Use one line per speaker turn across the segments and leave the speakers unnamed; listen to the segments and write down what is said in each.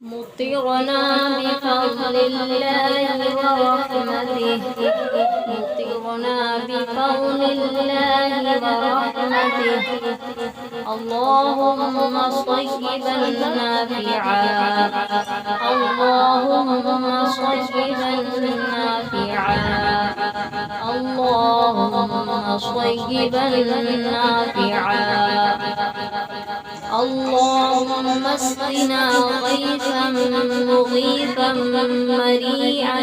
مطرنا بفضل الله ورحمته، مطرنا بفضل الله ورحمته. اللهم صيبا نافعا، اللهم صيبا نافعا، اللهم صيبا نافعا. اللهم اسقنا غيثا مغيثا مريئا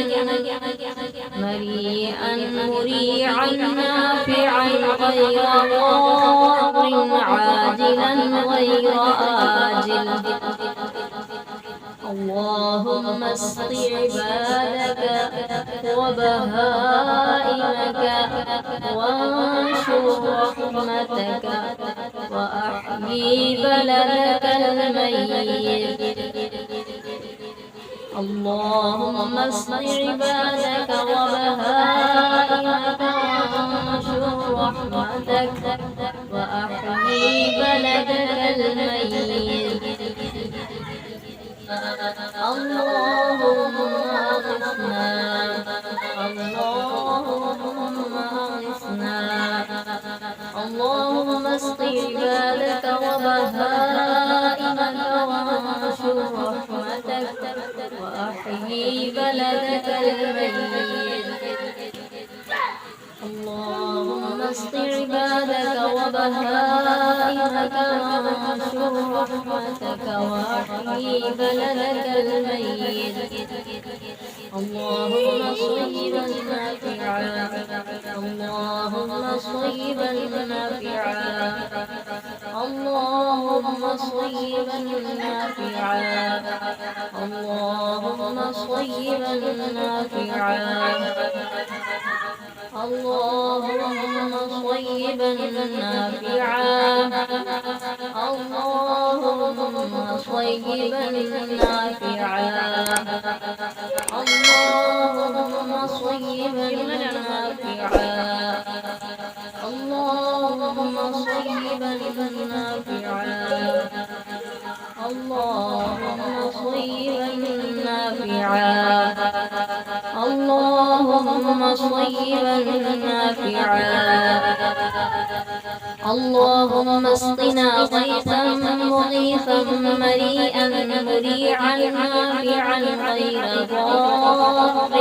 مريئا مريعا نافعا غير ضار عاجلا غير آجل. اللهم اسق عبادك وبهائمك وانشر رحمتك وأحيي بلدك الميت. اللهم اسق عبادك وبهائمك وانشر رحمتك وأحيي بلدك الميت. اللهم أغثنا، اللهم أغثنا. اللهم اسق عبادك وبهائمك وانشر رحمتك وأحيي بلدك الميت. اللهم اسق عبادك وبهائمك وانشر رحمتك وأحيي بلدك الميت. اللهم صيبا نافعا، اللهم صيبا نافعا، اللهم صيبا نافعا، اللهم صيبا نافعا، اللهم صيبا نافعا، اللهم صيبا نافعا، اللهم صيبا نافعا، اللهم صيبا نافعا، اللهم صيبا نافعا، اللهم صيبا نافعا. اللهم اسقنا غيثا مغيثا مريئا مريعا نافعا غير ضار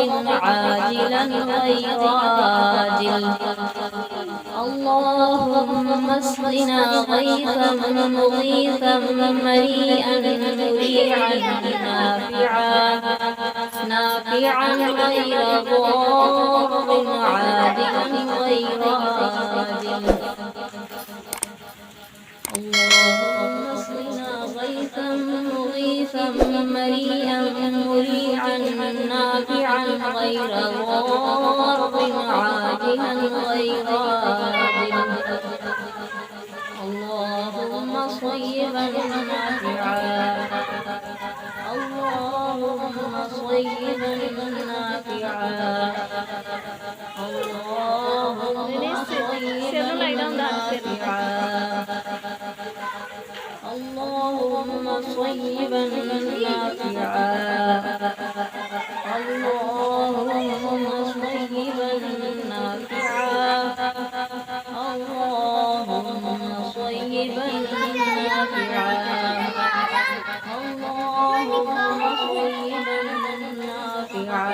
عاجلا غير آجل. اللهم اسقنا غيثا مغيثا مريئا مريعا نافعا غير ضار عاجلا غير آجل. اللهم اسقنا غيثا مغيثا مريئا مريعا نافعا غير ضار عاجلا غير آجل. اللهم صيبا نافعا، اللهم صيبا نافعا، اللهم صيبا نافعا، اللهم صيبا نافعا، اللهم صيبا نافعا، اللهم صيبا نافعا، اللهم صيبا نافعا.